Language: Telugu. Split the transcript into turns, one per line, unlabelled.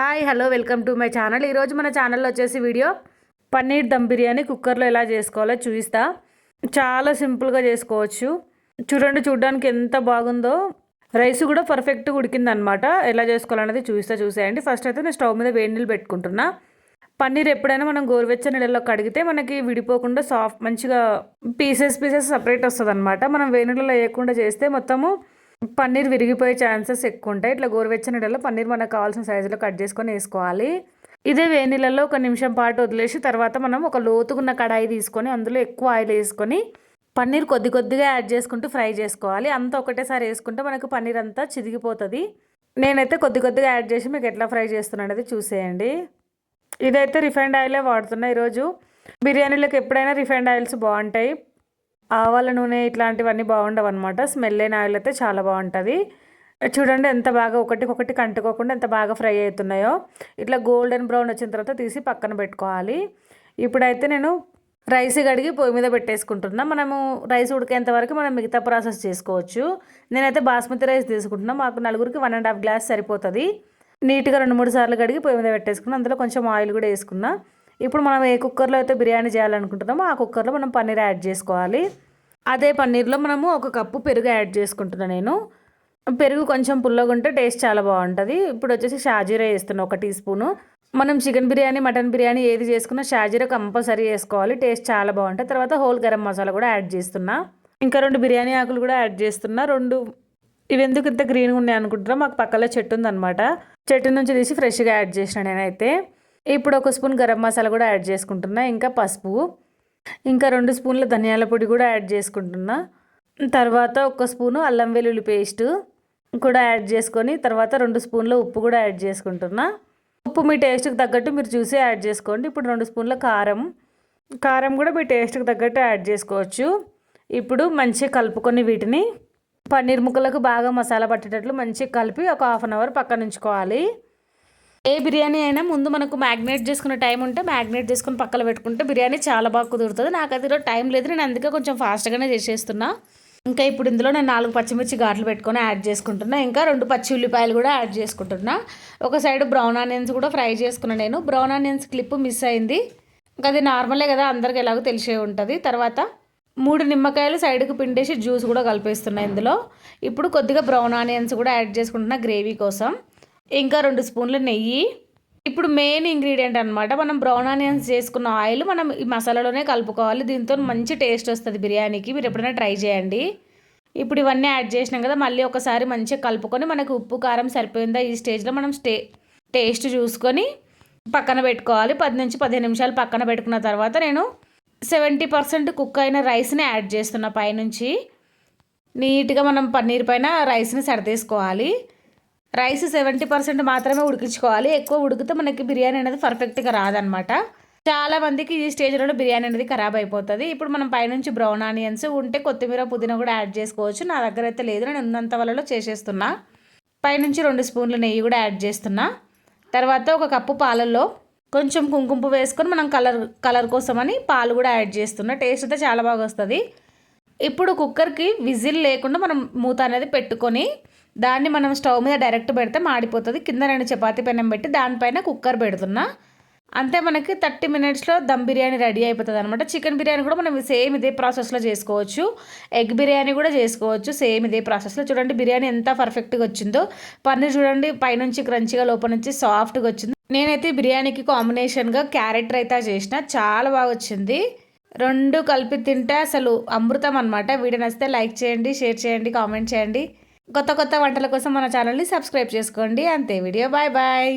Hi hello welcome to my channel. ఈరోజు మన ఛానల్లో వచ్చేసి వీడియో పన్నీర్ దమ్ బిర్యానీ కుక్కర్లో ఎలా చేసుకోవాలో చూపిస్తా. చాలా సింపుల్గా చేసుకోవచ్చు. చూడడానికి ఎంత బాగుందో. రైస్ కూడా పర్ఫెక్ట్గా ఉడికిందనమాట. ఎలా చేసుకోవాలనేది చూసేయండి. ఫస్ట్ అయితే నేను స్టవ్ మీద వేడి నీళ్ళు పెట్టుకుంటున్నా. పన్నీర్ ఎప్పుడైనా మనం గోరువెచ్చని నీళ్ళలో కడిగితే మనకి విడిపోకుండా మంచిగా పీసెస్ సపరేట్ వస్తుంది అనమాట. మనం వేడి నీళ్ళలో వేయకుండా చేస్తే మొత్తము పన్నీర్ విరిగిపోయే ఛాన్సెస్ ఎక్కువ ఉంటాయి. ఇట్లా గోరువెచ్చని నీళ్ళలో పన్నీర్ మనకు కావాల్సిన సైజులో కట్ చేసుకొని వేసుకోవాలి. ఇదే వేడి నీళ్ళలో ఒక నిమిషం పాటు వదిలేసి తర్వాత మనం ఒక లోతుగున్న కడాయి తీసుకొని అందులో ఎక్కువ ఆయిల్ వేసుకొని పన్నీర్ కొద్దిగా యాడ్ చేసుకుంటూ ఫ్రై చేసుకోవాలి. అంతా ఒకటేసారి వేసుకుంటే మనకు పన్నీర్ అంతా చిదిగిపోతుంది. నేనైతే కొద్దిగా యాడ్ చేసి మీకు ఎట్లా ఫ్రై చేస్తున్నా అనేది చూసేయండి. ఇదైతే రిఫైండ్ ఆయిలే వాడుతున్నా ఈరోజు. బిర్యానీలకు ఎప్పుడైనా రిఫైండ్ ఆయిల్స్ బాగుంటాయి. ఆవాల నూనె ఇట్లాంటివన్నీ బాగుండవు అనమాట. స్మెల్ అయిన ఆయిల్ అయితే చాలా బాగుంటుంది. చూడండి ఎంత బాగా ఒకటికొకటి కంటుకోకుండా ఎంత బాగా ఫ్రై అవుతున్నాయో. ఇట్లా గోల్డెన్ బ్రౌన్ వచ్చిన తర్వాత తీసి పక్కన పెట్టుకోవాలి. ఇప్పుడైతే నేను రైస్ కడిగి పొయ్యి మీద పెట్టేసుకుంటున్నా. మనము రైస్ ఉడికేంత వరకు మనం మిగతా ప్రాసెస్ చేసుకోవచ్చు. నేనైతే బాస్మతి రైస్ తీసుకుంటున్నా. మాకు నలుగురికి 1.5 గ్లాస్ సరిపోతుంది. నీట్గా 2-3 సార్లు కడిగి పొయ్యి మీద పెట్టేసుకున్నా. అందులో కొంచెం ఆయిల్ కూడా వేసుకున్నా. ఇప్పుడు మనం ఏ కుక్కర్లో అయితే బిర్యానీ చేయాలనుకుంటున్నామో ఆ కుక్కర్లో మనం పన్నీర్ యాడ్ చేసుకోవాలి. అదే పన్నీర్లో మనము 1 కప్పు పెరుగు యాడ్ చేసుకుంటున్నాను నేను. పెరుగు కొంచెం పుల్లగా ఉంటే టేస్ట్ చాలా బాగుంటుంది. ఇప్పుడు వచ్చేసి షాజీరా వేస్తున్నాను 1 టీ స్పూను. మనం చికెన్ బిర్యానీ మటన్ బిర్యానీ ఏది చేసుకున్నా షాజీరా కంపల్సరీ వేసుకోవాలి. టేస్ట్ చాలా బాగుంటుంది. తర్వాత హోల్ గరం మసాలా కూడా యాడ్ చేస్తున్నా. ఇంకా 2 బిర్యానీ ఆకులు కూడా యాడ్ చేస్తున్నా. ఇవి ఎందుకు ఇంత గ్రీన్గా ఉన్నాయి అనుకుంటున్నా, మాకు పక్కలో చెట్టు ఉందన్నమాట. చెట్టు నుంచి తీసి ఫ్రెష్గా యాడ్ చేసిన నేనైతే. ఇప్పుడు 1 స్పూన్ గరం మసాలా కూడా యాడ్ చేసుకుంటున్నా. ఇంకా పసుపు, ఇంకా 2 స్పూన్ల ధనియాల పొడి కూడా యాడ్ చేసుకుంటున్నా. తర్వాత 1 స్పూను అల్లం వెల్లుల్లి పేస్ట్ కూడా యాడ్ చేసుకొని తర్వాత 2 స్పూన్ల ఉప్పు కూడా యాడ్ చేసుకుంటున్నా. ఉప్పు మీ టేస్ట్కి తగ్గట్టు మీరు చూసి యాడ్ చేసుకోండి. ఇప్పుడు 2 స్పూన్ల కారం కూడా మీ టేస్ట్కి తగ్గట్టు యాడ్ చేసుకోవచ్చు. ఇప్పుడు మంచిగా కలుపుకొని వీటిని పన్నీర్ ముక్కలకు బాగా మసాలా పట్టేటట్లు మంచిగా కలిపి ఒక 1/2 అవర్ పక్కన ఉంచుకోవాలి. ఏ బిర్యానీ అయినా ముందు మనకు మ్యాగ్నేట్ చేసుకునే టైం ఉంటే మ్యాగ్నేట్ చేసుకుని పక్కన పెట్టుకుంటే బిర్యానీ చాలా బాగా కుదురుతుంది. నాకు అది టైం లేదు, నేను అందుకే కొంచెం ఫాస్ట్గానే చేసేస్తున్నా. ఇంకా ఇప్పుడు ఇందులో నేను 4 పచ్చిమిర్చి ఘాట్లు పెట్టుకొని యాడ్ చేసుకుంటున్నా. ఇంకా 2 పచ్చి ఉల్లిపాయలు కూడా యాడ్ చేసుకుంటున్నా. ఒక సైడ్ బ్రౌన్ ఆనియన్స్ కూడా ఫ్రై చేసుకున్నా. నేను బ్రౌన్ ఆనియన్స్ క్లిప్ మిస్ అయింది. ఇంకా అది నార్మలే కదా, అందరికి ఎలాగో తెలిసే ఉంటుంది. తర్వాత 3 నిమ్మకాయలు సైడ్కి పిండేసి జ్యూస్ కూడా కలిపేస్తున్నా ఇందులో. ఇప్పుడు కొద్దిగా బ్రౌన్ ఆనియన్స్ కూడా యాడ్ చేసుకుంటున్నా గ్రేవీ కోసం. ఇంకా 2 స్పూన్ల నెయ్యి. ఇప్పుడు మెయిన్ ఇంగ్రీడియంట్ అనమాట. మనం బ్రౌన్ ఆనియన్స్ చేసుకున్న ఆయిల్ మనం ఈ మసాలాలోనే కలుపుకోవాలి. దీంతో మంచి టేస్ట్ వస్తుంది బిర్యానీకి. మీరు ఎప్పుడైనా ట్రై చేయండి. ఇప్పుడు ఇవన్నీ యాడ్ చేసినాం కదా, మళ్ళీ ఒకసారి మంచిగా కలుపుకొని మనకు ఉప్పు కారం సరిపోయిందా ఈ స్టేజ్లో మనం టేస్ట్ చూసుకొని పక్కన పెట్టుకోవాలి. 10 నుంచి 15 నిమిషాలు పక్కన పెట్టుకున్న తర్వాత నేను 70% కుక్ అయిన రైస్ని యాడ్ చేస్తున్నా. పైనుంచి నీట్గా మనం పన్నీర్ పైన రైస్ని సర్దేసుకోవాలి. రైస్ 70% మాత్రమే ఉడికించుకోవాలి. ఎక్కువ ఉడికితే మనకి బిర్యానీ అనేది పర్ఫెక్ట్గా రాదనమాట. చాలామందికి ఈ స్టేజ్లో బిర్యానీ అనేది ఖరాబ్ అయిపోతుంది. ఇప్పుడు మనం పైనుంచి బ్రౌన్ ఆనియన్స్ ఉంటే కొత్తిమీర పుదీనా కూడా యాడ్ చేసుకోవచ్చు. నా దగ్గర అయితే లేదు, నేను ఉన్నంత వలలో చేసేస్తున్నా. పైనుంచి 2 స్పూన్ల నెయ్యి కూడా యాడ్ చేస్తున్నా. తర్వాత 1 కప్పు పాలల్లో కొంచెం కుంకుమ వేసుకొని మనం కలర్ కోసమని పాలు కూడా యాడ్ చేస్తున్నా. టేస్ట్ అయితే చాలా బాగా వస్తుంది. ఇప్పుడు కుక్కర్కి విజిల్ లేకుండా మనం మూత అనేది పెట్టుకొని దాన్ని మనం స్టవ్ మీద డైరెక్ట్ పెడితే మాడిపోతుంది. కింద 2 చపాతీ పెనం పెట్టి దానిపైన కుక్కర్ పెడుతున్నా. అంతే మనకి 30 మినిట్స్లో దమ్ బిర్యానీ రెడీ అయిపోతుంది అనమాట. చికెన్ బిర్యానీ కూడా మనం సేమ్ ఇదే ప్రాసెస్లో చేసుకోవచ్చు. ఎగ్ బిర్యానీ కూడా చేసుకోవచ్చు సేమ్ ఇదే ప్రాసెస్లో. చూడండి బిర్యానీ ఎంత పర్ఫెక్ట్గా వచ్చిందో. పన్నీర్ చూడండి పైనుంచి క్రంచిగా లోపల నుంచి సాఫ్ట్గా వచ్చింది. నేనైతే బిర్యానీకి కాంబినేషన్గా క్యారెట్ రైతా చేసిన, చాలా బాగా వచ్చింది. 2 కలిపి తింటే అసలు అమృతం అనమాట. వీడియో నచ్చితే లైక్ చేయండి, షేర్ చేయండి, కామెంట్ చేయండి. కొత్త వంటల కోసం మన ఛానల్ని సబ్స్క్రైబ్ చేసుకోండి. అంతే వీడియో. బాయ్.